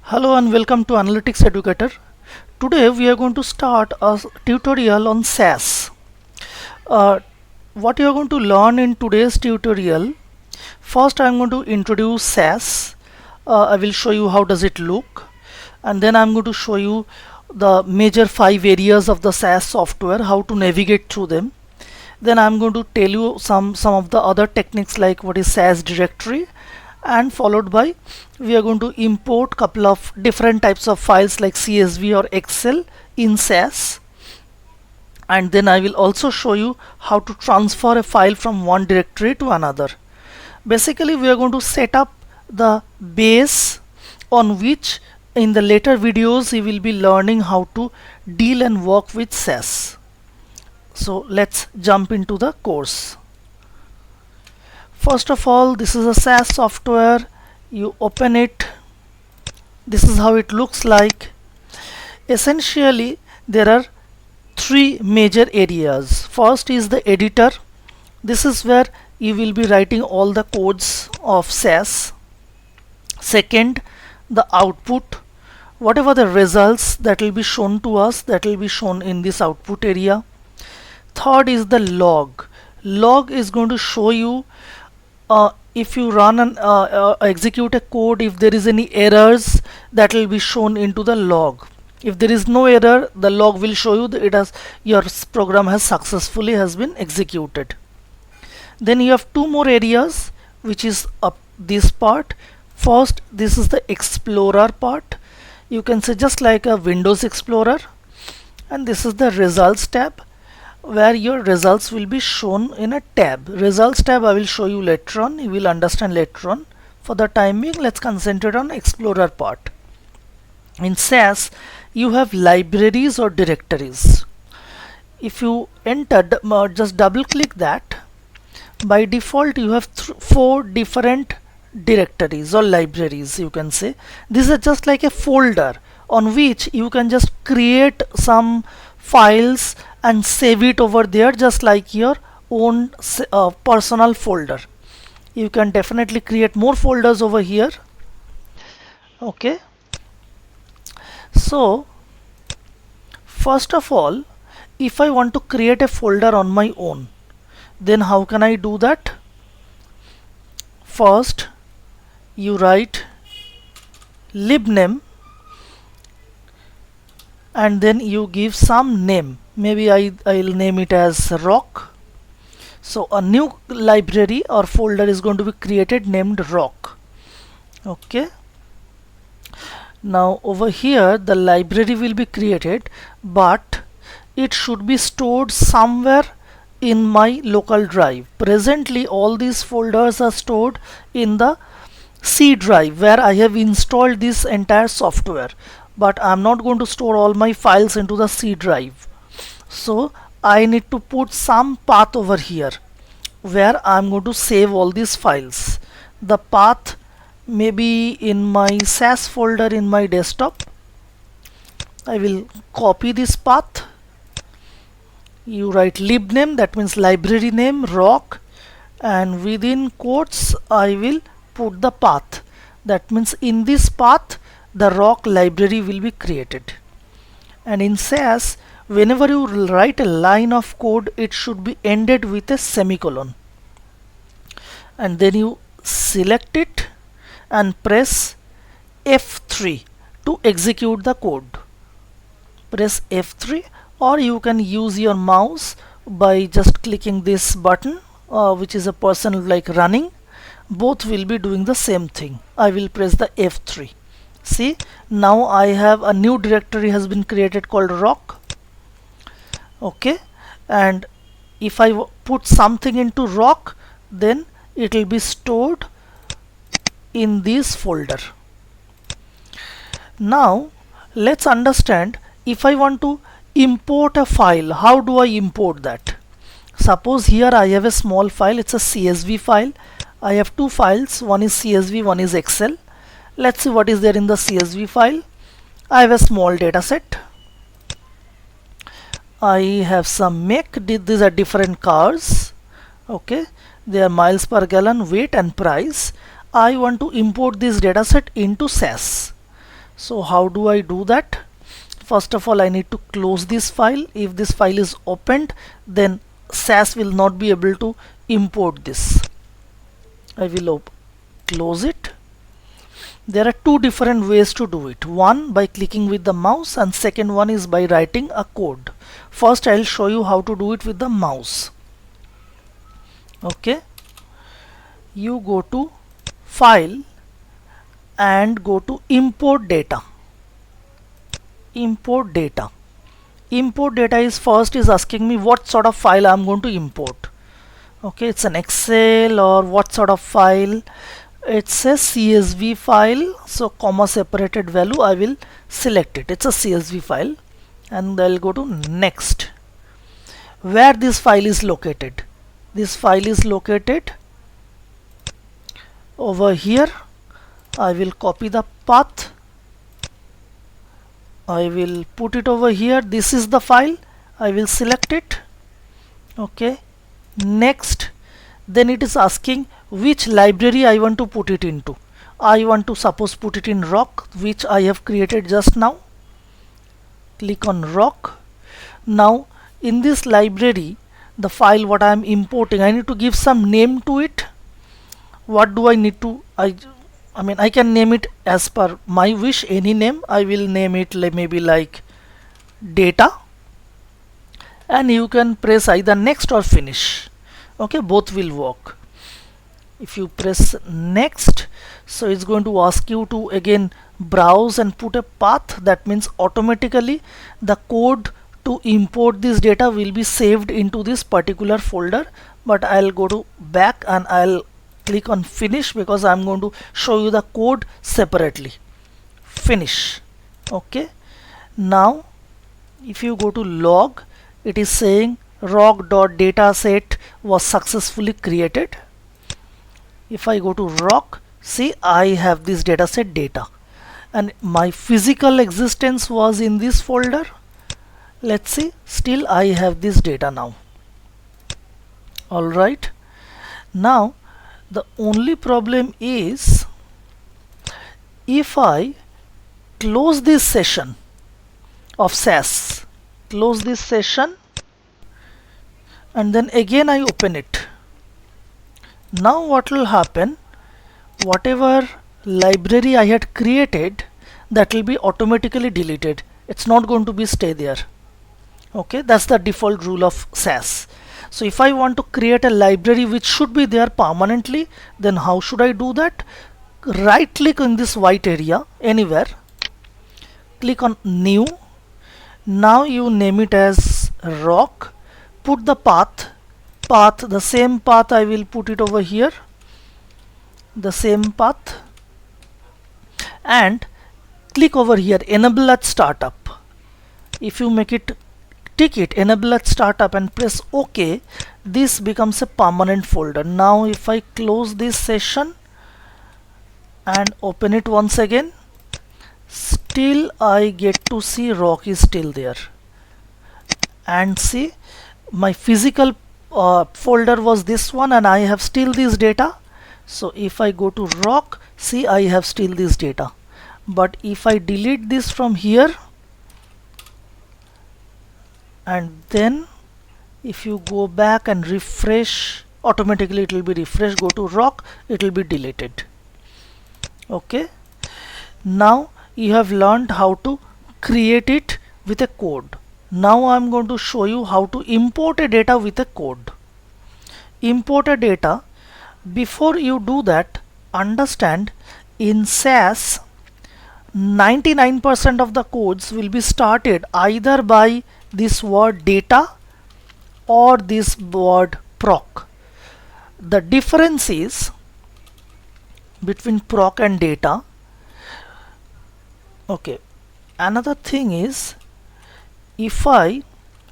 Hello and welcome to Analytics Educator. Today we are going to start a tutorial on SAS. Uh, what you are going to learn in today's tutorial, first I am going to introduce SAS. I will show you how does it look, and then I am going to show you the major 5 areas of the SAS software, how to navigate through them. Then I am going to tell you some of the other techniques like what is SAS directory, and followed by we are going to import couple of different types of files like CSV or Excel in SAS, and then I will also show you how to transfer a file from one directory to another. Basically we are going to set up the base on which in the later videos you will be learning how to deal and work with SAS. So let's jump into the course. First of all, this is a SAS software. You open it. This is how it looks like. Essentially, there are 3 major areas. First is the editor. This is where you will be writing all the codes of SAS. Second, the output. Whatever the results that will be shown to us, that will be shown in this output area. Third is the log. Log is going to show you if you run and execute a code, if there is any errors, that will be shown into the log. If there is no error, the log will show you that your program has successfully been executed. Then you have 2 more areas, which is this part. First, this is the Explorer part. You can say just like a Windows Explorer, and this is the Results tab, where your results will be shown in a tab. Results tab I will show you later on, you will understand later on. For the time being, let's concentrate on Explorer part. In SAS, you have libraries or directories. If you enter, just double click that, by default you have 4 different directories or libraries, you can say. This is just like a folder on which you can just create some files and save it over there, just like your own personal folder. You can definitely create more folders over here. Okay, so first of all, if I want to create a folder on my own, then how can I do that? First you write libname and then you give some name. Maybe I'll name it as rock. So a new library or folder is going to be created named rock. Okay, now over here the library will be created, but it should be stored somewhere in my local drive. Presently all these folders are stored in the C drive where I have installed this entire software, but I'm not going to store all my files into the C drive. So I need to put some path over here where I'm going to save all these files. The path may be in my SAS folder in my desktop. I will copy this path. You write libname, that means library name, rock, and within quotes I will put the path. That means in this path the rock library will be created. And in SAS, whenever you write a line of code, it should be ended with a semicolon, and then you select it and press F3 to execute the code. Press F3, or you can use your mouse by just clicking this button, which is a person like running. Both will be doing the same thing. I will press the F3. See, now I have a new directory has been created called rock. Okay, and if I put something into rock, then it will be stored in this folder. Now let's understand, if I want to import a file, how do I import that? Suppose here I have a small file, it's a CSV file. I have 2 files, one is CSV, one is Excel. Let's see what is there in the CSV file. I have a small data set. I have some make. These are different cars. Okay, they are miles per gallon, weight and price. I want to import this dataset into SAS. So how do I do that? First of all, I need to close this file. If this file is opened, then SAS will not be able to import this. I will close it. There are two different ways to do it. One by clicking with the mouse, and second one is by writing a code. First I'll show you how to do it with the mouse. Okay, you go to file and go to import data. Import data. Import data is first is asking me what sort of file I'm going to import. Okay, it's an Excel or what sort of file. It's a CSV file, so comma separated value, I will select it. It's a CSV file, and I'll go to next. Where this file is located? This file is located over here. I will copy the path. I will put it over here. This is the file. I will select it. Okay, next. Then it is asking which library I want to put it into. I want to suppose put it in Proc, which I have created just now. Click on Proc. Now in this library, the file what I am importing, I need to give some name to it. What do I need to? I mean I can name it as per my wish, any name. I will name it maybe like data, and you can press either next or finish. Okay, both will work. If you press next, so it's going to ask you to again browse and put a path. That means automatically the code to import this data will be saved into this particular folder. But I'll go to back and I'll click on finish because I'm going to show you the code separately. Finish. Okay, now if you go to log, it is saying rock.dataset was successfully created. If I go to rock, see I have this dataset data, and my physical existence was in this folder. Let's see, still I have this data now. Alright, now the only problem is if I close this session of SAS, close this session, and then again I open it. Now what will happen, whatever library I had created, that will be automatically deleted. It's not going to be stay there. Okay, that's the default rule of SAS. So if I want to create a library which should be there permanently, then how should I do that? Right click in this white area anywhere, click on new. Now you name it as rock, put the path, the same path I will put it over here, the same path, and click over here enable at startup. If you make it tick it, enable at startup, and press OK, this becomes a permanent folder. Now if I close this session and open it once again, still I get to see rock is still there. And see, my physical folder was this one, and I have still this data. So if I go to rock, see I have still this data. But if I delete this from here, and then if you go back and refresh, automatically it will be refreshed. Go to rock, it will be deleted. Okay, now you have learned how to create it with a code. Now I'm going to show you how to import a data with a code. Import a data. Before you do that, understand in SAS 99% of the codes will be started either by this word data or this word proc. The difference is between proc and data. Okay, another thing is, if I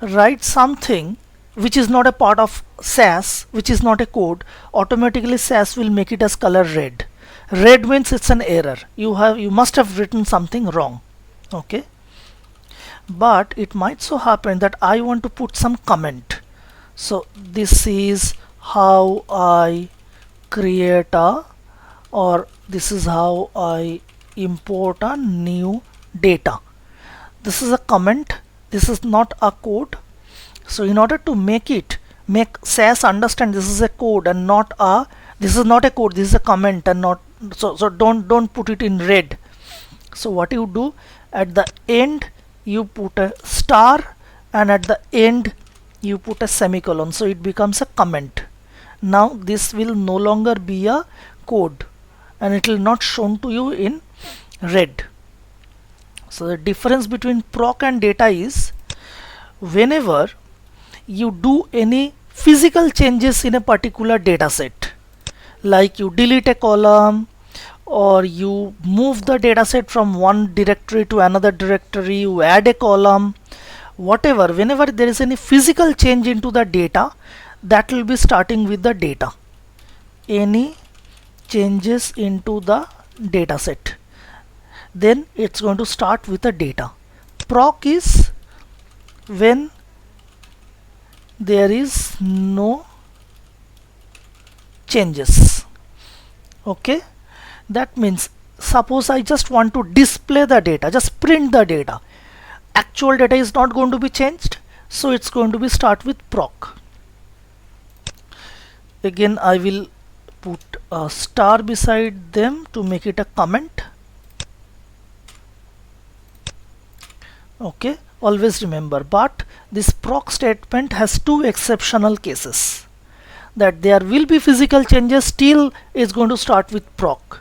write something which is not a part of SAS, which is not a code, automatically SAS will make it as color red. Red means it's an error. You must have written something wrong. Okay, but it might so happen that I want to put some comment. So this is how I create a, or this is how I import a new data. This is a comment, this is not a code. So in order to make SAS understand this is a code and not a, this is not a code, this is a comment and not, so don't put it in red. So what you do, at the end you put a star and at the end you put a semicolon, so it becomes a comment. Now this will no longer be a code and it will not shown to you in red. So the difference between proc and data is, whenever you do any physical changes in a particular data set, like you delete a column or you move the data set from one directory to another directory, you add a column, whatever, whenever there is any physical change into the data, that will be starting with the data. Any changes into the data set, then it's going to start with the data. Proc is when there is no changes. Okay, that means suppose I just want to display the data, just print the data, actual data is not going to be changed, so it's going to be start with proc. Again I will put a star beside them to make it a comment. Okay, always remember, but this proc statement has two exceptional cases, that there will be physical changes, still is going to start with proc.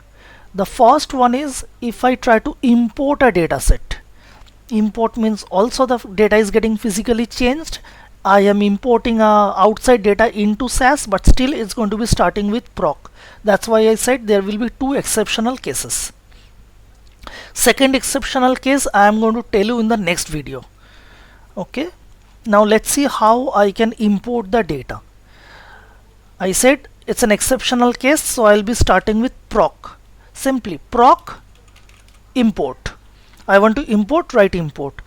The first one is if I try to import a data set. Import means also the data is getting physically changed. I am importing outside data into SAS, but still it's going to be starting with proc. That's why I said there will be two exceptional cases. Second exceptional case I am going to tell you in the next video. Okay, now let's see how I can import the data. I said it's an exceptional case, so I'll be starting with proc. Simply proc import. I want to import, write import.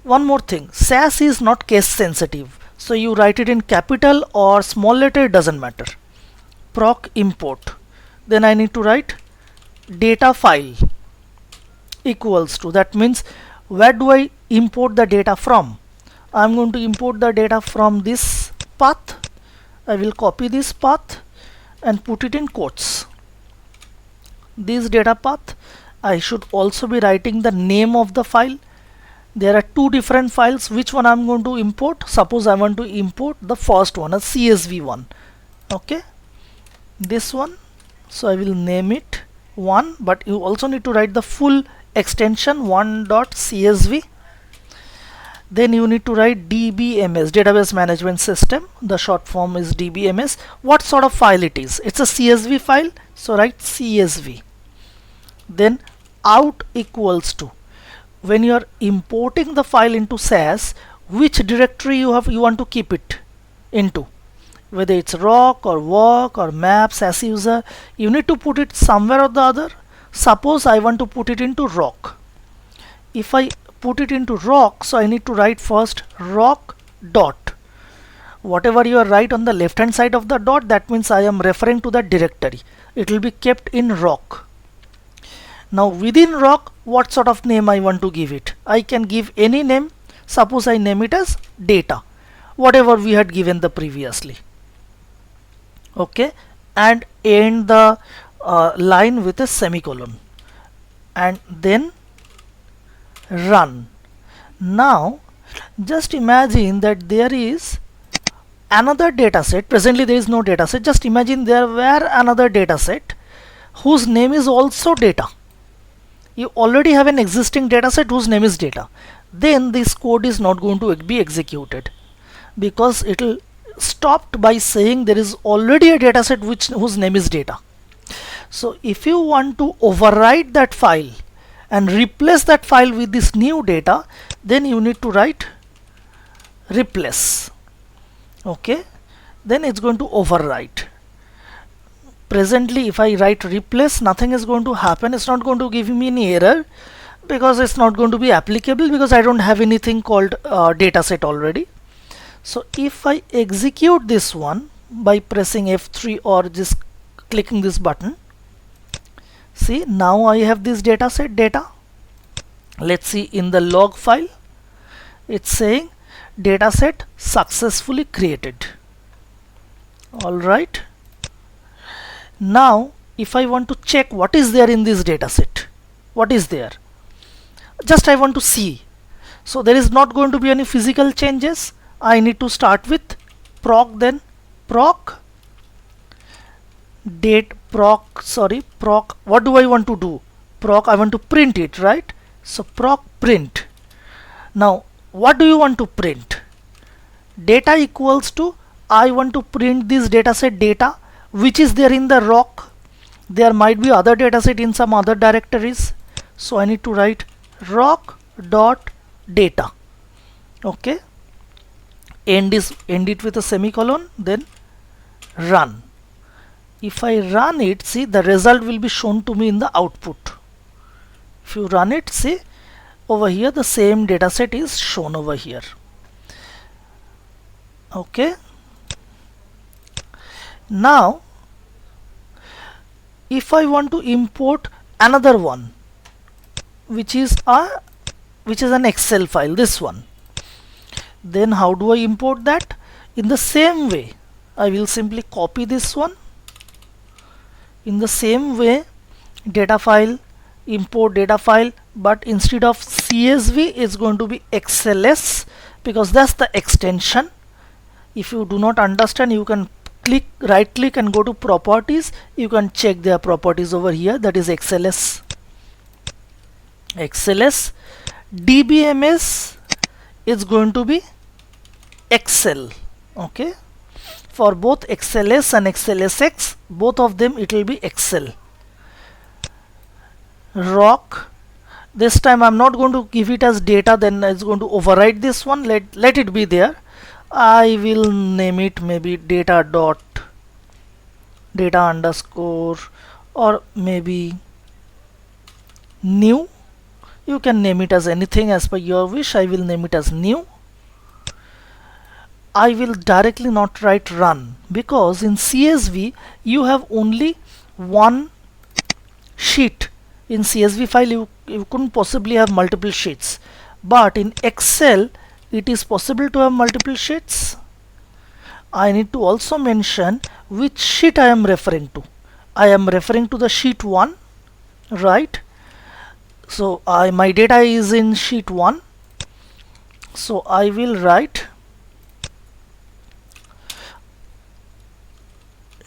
One more thing, SAS is not case sensitive, so you write it in capital or small letter, it doesn't matter. Proc import. Then I need to write data file equals to, that means where do I import the data from? I'm going to import the data from this path. I will copy this path and put it in quotes. This data path, I should also be writing the name of the file. There are two different files, which one I'm going to import? Suppose I want to import the first one, a CSV one. Okay, this one, so I will name it 1, but you also need to write the full extension 1.csv. Then you need to write DBMS, database management system, the short form is DBMS. What sort of file it is? It's a CSV file, so write CSV. Then out equals to, when you are importing the file into SAS, which directory you want to keep it into, whether it's rock or work or map, SAS user, you need to put it somewhere or the other. Suppose I want to put it into rock. If I put it into rock, so I need to write first rock dot. Whatever you write on the left hand side of the dot, that means I am referring to that directory. It will be kept in rock. Now within rock, what sort of name I want to give it? I can give any name. Suppose I name it as data, whatever we had given the previously. Okay, and end the line with a semicolon and then run. Now just imagine that there is another data set. Presently there is no data set. Just imagine there were another data set whose name is also data. You already have an existing data set whose name is data. Then this code is not going to be executed, because it will stopped by saying there is already a data set whose name is data. So if you want to overwrite that file and replace that file with this new data, then you need to write replace. Okay, then it's going to overwrite. Presently if I write replace, nothing is going to happen. It's not going to give me any error, because it's not going to be applicable, because I don't have anything called data set already. So if I execute this one by pressing F3 or just clicking this button, See, now I have this data set data. Let's see in the log file, it's saying data set successfully created. Alright, now if I want to check what is there in this data set, what is there, just I want to see. So there is not going to be any physical changes. I need to start with proc, then proc date proc. What do I want to do? Proc, I want to print it, right? So proc print. Now what do you want to print? Data equals to, I want to print this dataset data which is there in the rock. There might be other dataset in some other directories, so I need to write rock dot data. Okay, end it with a semicolon, then run. If I run it, see, the result will be shown to me in the output. If you run it, see, over here the same dataset is shown over here. Okay, now if I want to import another one, which is an Excel file, this one, then how do I import that? In the same way, I will simply copy this one. In the same way, data file, import data file, but instead of CSV it's going to be XLS, because that's the extension. If you do not understand, you can right click and go to properties. You can check their properties over here. That is XLS. DBMS is going to be Excel. Okay, for both XLS and XLSX, both of them it will be Excel. Rock, this time I'm not going to give it as data, then it's going to override this one. Let it be there. I will name it maybe data underscore, or maybe new. You can name it as anything as per your wish. I will name it as new. I will directly not write run, because in CSV you have only one sheet. In CSV file you couldn't possibly have multiple sheets, but in Excel it is possible to have multiple sheets. I need to also mention which sheet I am referring to. I am referring to the sheet 1, right? So my data is in sheet 1, so I will write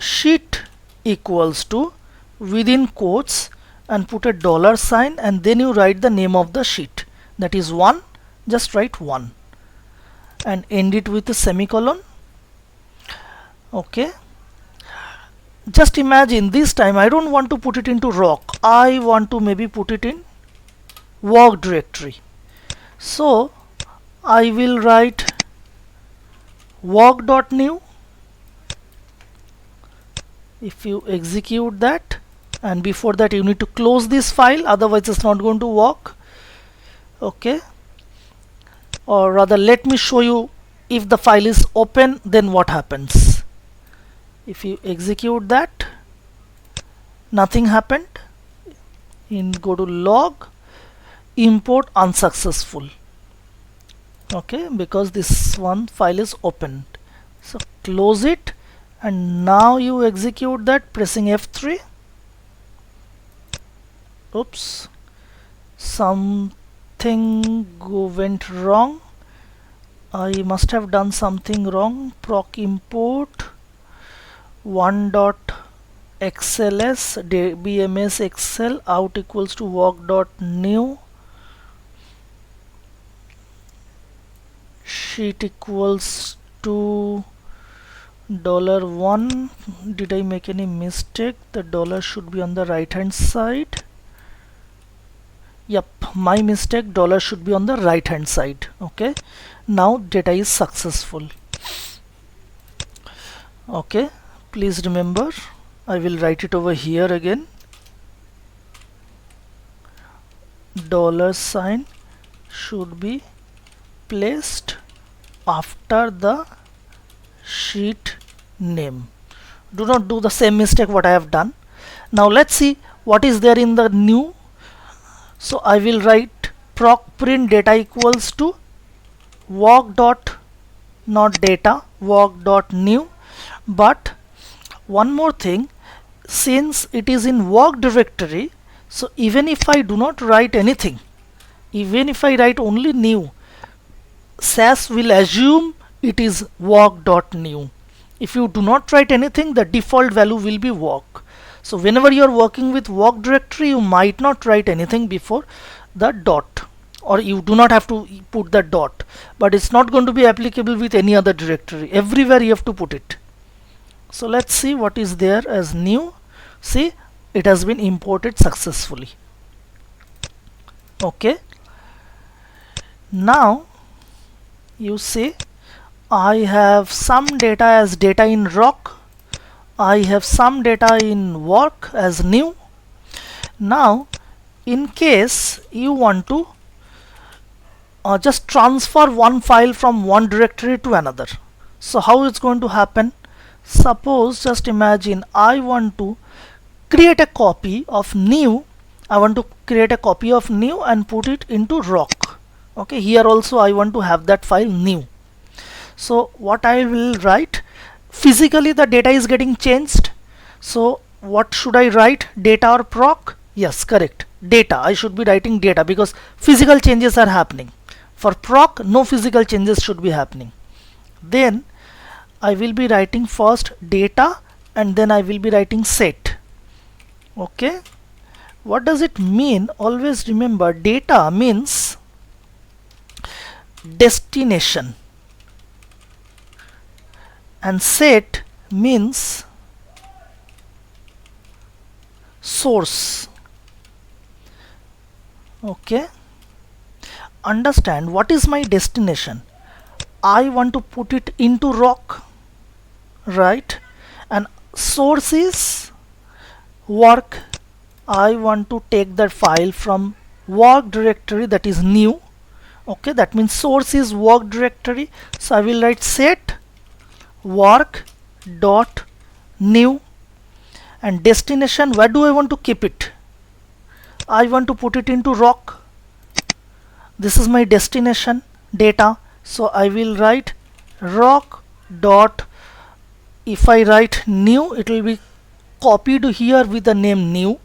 sheet equals to, within quotes, and put a dollar sign, and then you write the name of the sheet, that is 1. Just write 1 and end it with a semicolon. Okay, just imagine this time I don't want to put it into rock. I want to maybe put it in work directory. So I will write work.new. If you execute that, and before that you need to close this file, otherwise it's not going to work. Okay, or rather let me show you, if the file is open then what happens. If you execute that, nothing happened. Go to log, import unsuccessful. Okay, because this one file is opened. So close it, and now you execute that pressing F3. Oops, something went wrong. I must have done something wrong. Proc import 1.xls dbms excel out equals to work.new sheet equals to $1. Did I make any mistake? The dollar should be on the right hand side. Yep, my mistake, dollar should be on the right hand side. Okay, now data is successful. Okay, please remember, I will write it over here again. Dollar sign should be placed after the sheet name. Do not do the same mistake what I have done. Now let's see what is there in the new? So I will write proc print data equals to walk dot, not data, walk dot new. But one more thing, since it is in walk directory, so even if I do not write anything, even if I write only new, SAS will assume it is walk.new. If you do not write anything, the default value will be walk. So whenever you are working with walk directory, you might not write anything before the dot, or you do not have to put the dot, but it's not going to be applicable with any other directory. Everywhere you have to put it. So let's see what is there as new. See, it has been imported successfully. Okay, now you see I have some data as data in rock, I have some data in work as new. Now in case you want to just transfer one file from one directory to another, so how it's going to happen? Suppose, just imagine I want to create a copy of new, I want to create a copy of new and put it into rock. Okay, here also I want to have that file new. So what I will write, physically the data is getting changed, so what should I write, data or proc? Yes, correct, data. I should be writing data because physical changes are happening. For proc, no physical changes should be happening. Then I will be writing first data and then I will be writing set. Okay, what does it mean? Always remember, data means destination and set means source. Okay, understand what is my destination. I want to put it into rock, right? And source is work. I want to take that file from work directory, that is new. Okay, that means source is work directory, so I will write set work dot new, and destination, where do I want to keep it? I want to put it into rock. This is my destination data, so I will write rock dot, if I write new, it will be copied here with the name new.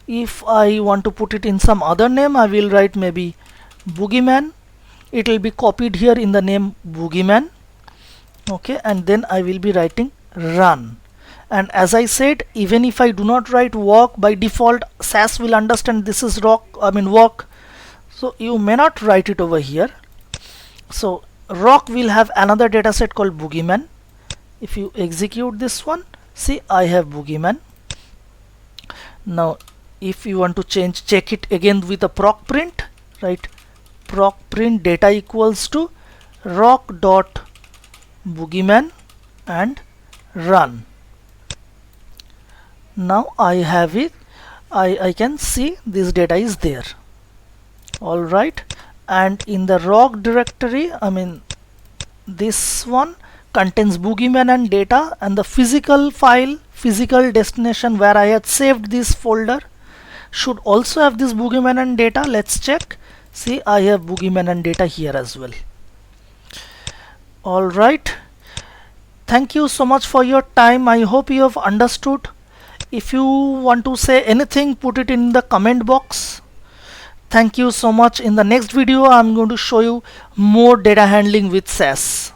If I want to put it in some other name, I will write maybe boogeyman, it will be copied here in the name boogeyman. Okay, and then I will be writing run. And as I said, even if I do not write work, by default SAS will understand this is work, so you may not write it over here. So rock will have another data set called boogeyman. If you execute this one, see, I have boogeyman. Now if you want to check it again with a proc print, right, proc print data equals to rock dot boogeyman and run. Now I have it, I can see this data is there. Alright, and in the rock directory, this one contains boogeyman and data, and the physical file, physical destination where I had saved this folder should also have this boogeyman and data. Let's check. See, I have boogeyman and data here as well. Alright, thank you so much for your time. I hope you have understood. If you want to say anything, put it in the comment box. Thank you so much. In the next video, I'm going to show you more data handling with SAS.